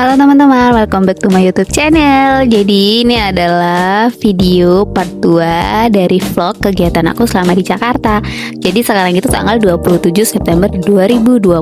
Halo teman-teman, welcome back to my YouTube channel. Jadi ini adalah video part 2 dari vlog kegiatan aku selama di Jakarta. Jadi sekarang itu tanggal 27 September 2025.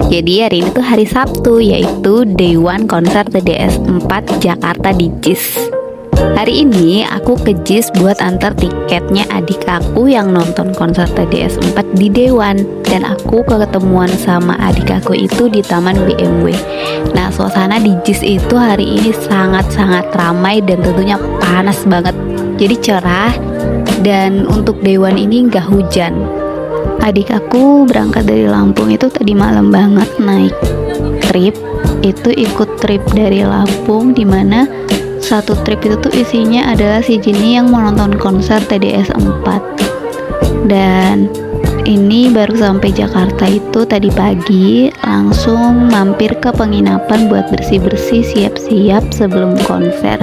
Jadi hari ini tuh hari Sabtu, yaitu Day One konser TDS 4 Jakarta di JIS. Hari ini aku ke JIS buat antar tiketnya adik aku yang nonton konser TDS 4 di Day One. Dan aku ketemuan sama adik aku itu di Taman BMW. Nah, suasana di JIS itu hari ini sangat-sangat ramai dan tentunya panas banget. Jadi cerah, dan untuk Day One ini nggak hujan. Adik aku berangkat dari Lampung itu tadi malam banget naik trip. Itu ikut trip dari Lampung, dimana satu trip itu tuh isinya adalah si Jenny yang mau nonton konser TDS 4. Dan ini baru sampai Jakarta itu tadi pagi, langsung mampir ke penginapan buat bersih-bersih, siap-siap sebelum konser.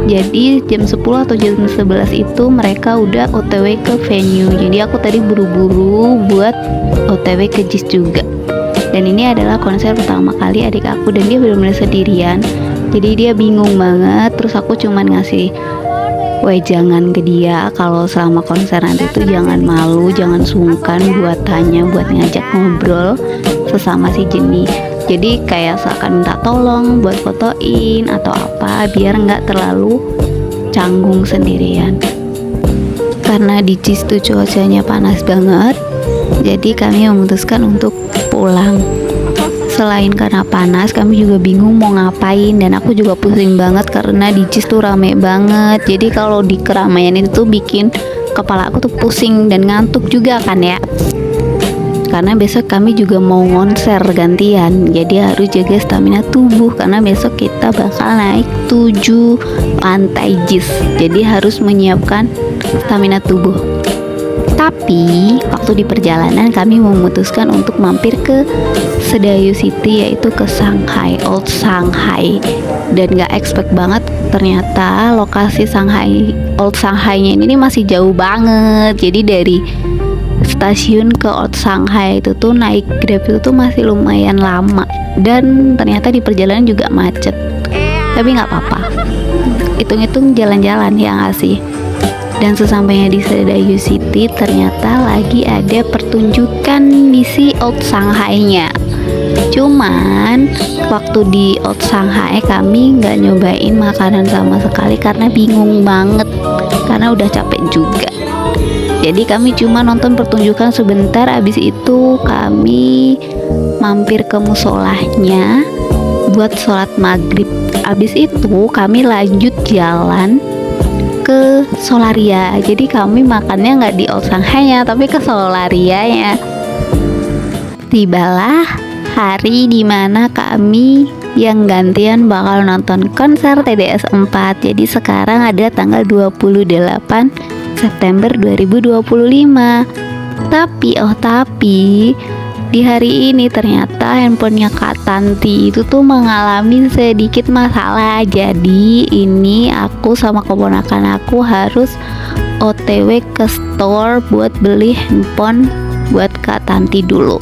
Jadi jam 10 atau jam 11 itu mereka udah OTW ke venue. Jadi aku tadi buru-buru buat OTW ke JIS juga. Dan ini adalah konser pertama kali adik aku, dan dia benar-benar sendirian. Jadi dia bingung banget. Terus aku cuman ngasih wejangan ke dia kalau selama konser nanti tuh jangan malu, jangan sungkan buat tanya, buat ngajak ngobrol sesama si Jenny. Jadi kayak seakan minta tolong buat fotoin atau apa, biar nggak terlalu canggung sendirian. Karena di JIS tuh cuacanya panas banget, jadi kami memutuskan untuk pulang. Selain karena panas, kami juga bingung mau ngapain, dan aku juga pusing banget karena di JIS tuh rame banget. Jadi kalau di keramaian itu bikin kepala aku tuh pusing dan ngantuk juga kan ya. Karena besok kami juga mau konser gantian, jadi harus jaga stamina tubuh karena besok kita bakal naik 7 lantai JIS. Jadi harus menyiapkan stamina tubuh. Tapi waktu di perjalanan kami memutuskan untuk mampir ke Sedayu City, yaitu ke Shanghai, Old Shanghai. Dan gak expect banget, ternyata lokasi Shanghai, Old Shanghai-nya ini masih jauh banget. Jadi dari stasiun ke Old Shanghai itu tuh naik Grab itu tuh masih lumayan lama. Dan ternyata di perjalanan juga macet. Tapi gak apa-apa, hitung-hitung jalan-jalan ya gak sih. Dan sesampainya di Sedayu City ternyata lagi ada pertunjukan misi Old Shanghai-nya. Cuman waktu di Old Shanghai kami nggak nyobain makanan sama sekali karena bingung banget, karena udah capek juga. Jadi kami cuma nonton pertunjukan sebentar, abis itu kami mampir ke musolahnya buat sholat maghrib. Abis itu kami lanjut jalan ke Solaria. Jadi kami makannya nggak di Old Shanghai-nya, tapi ke Solaria-nya. Tibalah hari dimana kami yang gantian bakal nonton konser TDS 4. Jadi sekarang ada tanggal 28 September 2025. Tapi di hari ini ternyata handphonenya Kak Tanti itu tuh mengalami sedikit masalah. Jadi ini aku sama keponakan aku harus OTW ke store buat beli handphone buat Kak Tanti dulu.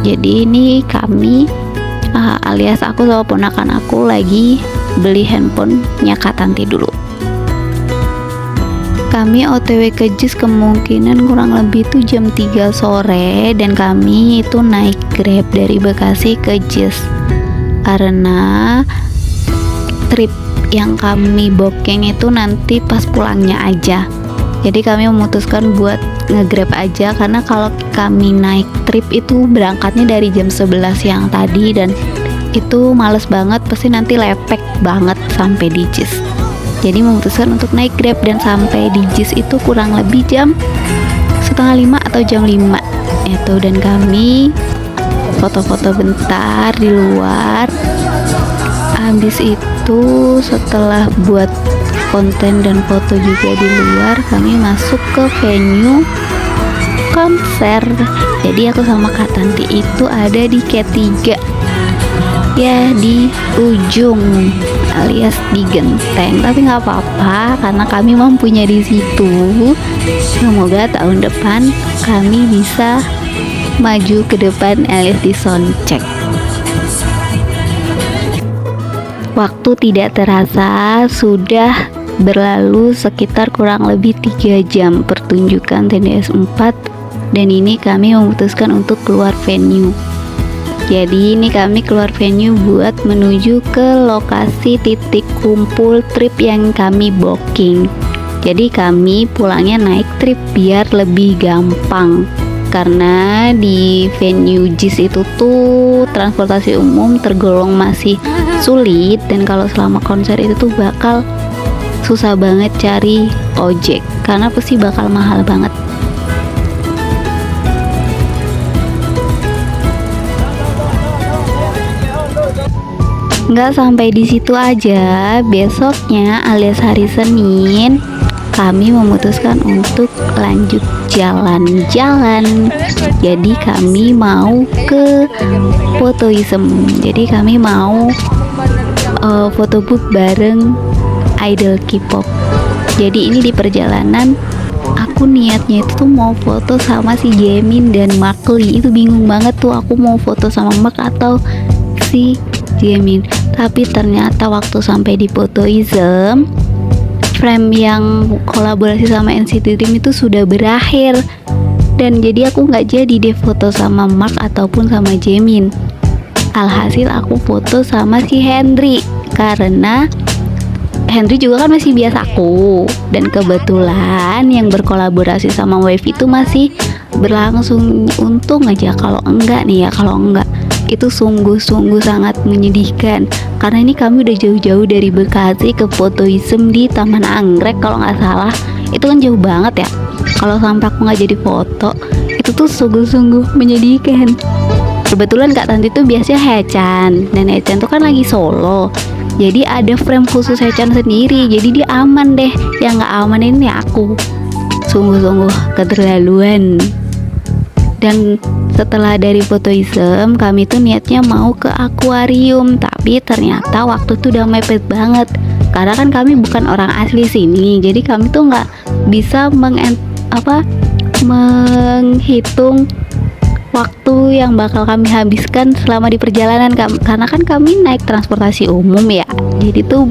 Jadi ini kami alias aku sama ponakan aku lagi beli handphonenya Kak Tanti dulu. Kami OTW ke JIS kemungkinan kurang lebih tuh jam 3 sore, dan kami itu naik Grab dari Bekasi ke JIS karena trip yang kami booking itu nanti pas pulangnya aja. Jadi kami memutuskan buat nge-Grab aja, karena kalau kami naik trip itu berangkatnya dari jam 11 siang tadi, dan itu males banget, pasti nanti lepek banget sampai di JIS. Jadi memutuskan untuk naik Grab, dan sampai di JIS itu kurang lebih jam 4:30 atau jam 5 itu. Dan kami foto-foto bentar di luar. Habis itu setelah buat konten dan foto juga di luar, kami masuk ke venue konser. Jadi aku sama Kak Tanti itu ada di K3 ya, di ujung alias di genteng. Tapi nggak apa-apa karena kami mampunya di situ. Semoga tahun depan kami bisa maju ke depan alias di soundcheck. Waktu tidak terasa sudah berlalu sekitar kurang lebih 3 jam pertunjukan TDS 4, dan ini kami memutuskan untuk keluar venue. Jadi ini kami keluar venue buat menuju ke lokasi titik kumpul trip yang kami booking. Jadi kami pulangnya naik trip biar lebih gampang, karena di venue JIS itu tuh transportasi umum tergolong masih sulit, dan kalau selama konser itu tuh bakal susah banget cari ojek karena pasti bakal mahal banget. Nggak sampai di situ aja, besoknya alias hari Senin kami memutuskan untuk lanjut jalan-jalan. Jadi kami mau ke Photoism. Jadi kami mau foto booth bareng idol K-pop. Jadi ini di perjalanan aku niatnya itu tuh mau foto sama si Jaemin dan Mark Lee. Itu bingung banget tuh aku mau foto sama Mark atau si Jaemin. Tapi ternyata waktu sampai di Photoism, frame yang kolaborasi sama NCT Dream itu sudah berakhir, dan jadi aku nggak jadi deh foto sama Mark ataupun sama Jaemin. Alhasil aku foto sama si Henry, karena Henry juga kan masih biasa aku, dan kebetulan yang berkolaborasi sama Wave itu masih berlangsung. Untung aja, kalau enggak itu sungguh-sungguh sangat menyedihkan, karena ini kami udah jauh-jauh dari Bekasi ke Photoism di Taman Anggrek kalau nggak salah. Itu kan jauh banget ya. Kalau sampai aku nggak jadi foto, itu tuh sungguh-sungguh menyedihkan. Kebetulan Kak Tanti tuh biasanya Hechan, dan Hechan tuh kan lagi solo, jadi ada frame khusus Hechan sendiri, jadi dia aman deh. Yang nggak aman ini aku. Sungguh-sungguh keterlaluan. Dan setelah dari Photoism, kami tuh niatnya mau ke akuarium, tapi ternyata waktu tuh udah mepet banget. Karena kan kami bukan orang asli sini, jadi kami tuh nggak bisa menghitung waktu yang bakal kami habiskan selama di perjalanan, karena kan kami naik transportasi umum ya. Jadi tuh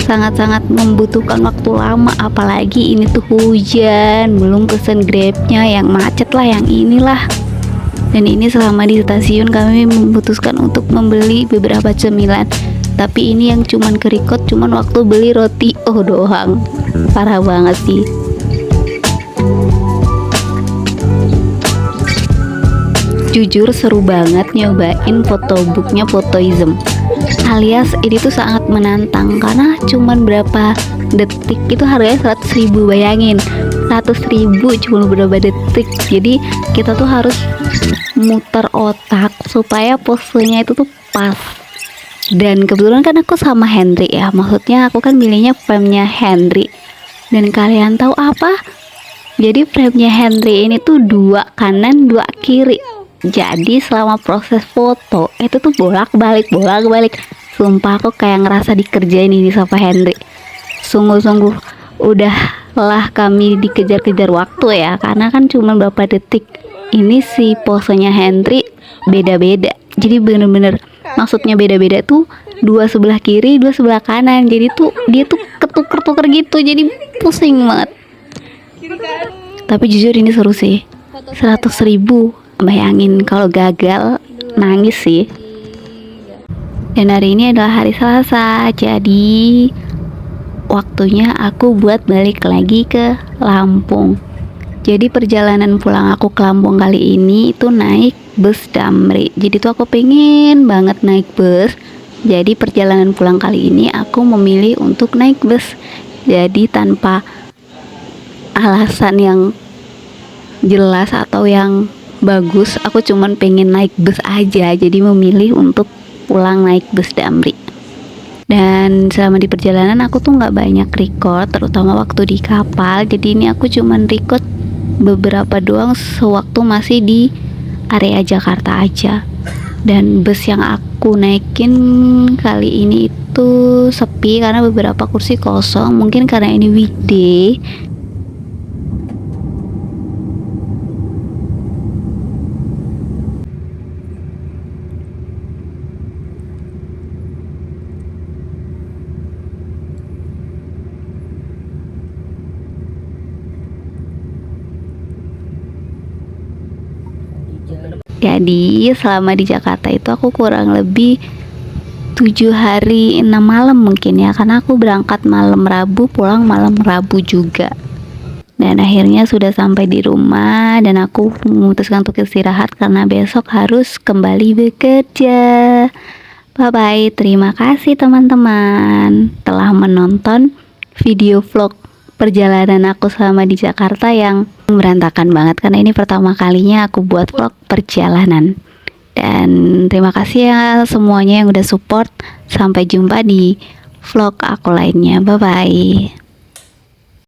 sangat-sangat membutuhkan waktu lama, apalagi ini tuh hujan, belum pesen Grabnya yang macet lah, yang inilah. Dan ini selama di stasiun kami memutuskan untuk membeli beberapa cemilan, tapi ini yang cuman kerikot, cuman waktu beli roti doang. Parah banget sih. Jujur seru banget nyobain photobooknya Photoism, alias ini tuh sangat menantang karena cuman berapa detik, itu harganya 100.000, bayangin 100.000 cuma berapa detik. Jadi kita tuh harus muter otak supaya posenya itu tuh pas. Dan kebetulan kan aku sama Henry ya, maksudnya aku kan milihnya frame-nya Henry. Dan kalian tahu apa? Jadi frame-nya Henry ini tuh 2 kanan 2 kiri. Jadi selama proses foto itu tuh bolak-balik. Sumpah aku kayak ngerasa dikerjain ini sama Henry. Sungguh-sungguh udahlah kami dikejar-kejar waktu ya, karena kan cuma berapa detik. Ini si posenya Henry beda-beda. Jadi bener-bener maksudnya beda-beda tuh, 2 sebelah kiri 2 sebelah kanan. Jadi tuh dia tuh ketuker-tuker gitu, jadi pusing banget. Tapi jujur ini seru sih. 100.000, bayangin kalau gagal nangis sih. Dan hari ini adalah hari Selasa, jadi waktunya aku buat balik lagi ke Lampung. Jadi perjalanan pulang aku ke Lampung kali ini itu naik bus Damri. Jadi tuh aku pengen banget naik bus. Jadi perjalanan pulang kali ini aku memilih untuk naik bus. Jadi tanpa alasan yang jelas atau yang bagus, aku cuman pengen naik bus aja, jadi memilih untuk pulang naik bus Damri. Dan selama di perjalanan aku tuh nggak banyak record, terutama waktu di kapal. Jadi ini aku cuman record beberapa doang sewaktu masih di area Jakarta aja. Dan bus yang aku naikin kali ini itu sepi karena beberapa kursi kosong, mungkin karena ini weekday. Jadi selama di Jakarta itu aku kurang lebih 7 hari 6 malam mungkin ya, karena aku berangkat malam Rabu, pulang malam Rabu juga. Dan akhirnya sudah sampai di rumah dan aku memutuskan untuk istirahat karena besok harus kembali bekerja. Bye bye, terima kasih teman-teman telah menonton video vlog perjalanan aku selama di Jakarta yang berantakan banget karena ini pertama kalinya aku buat vlog perjalanan. Dan terima kasih ya semuanya yang udah support. Sampai jumpa di vlog aku lainnya. Bye bye.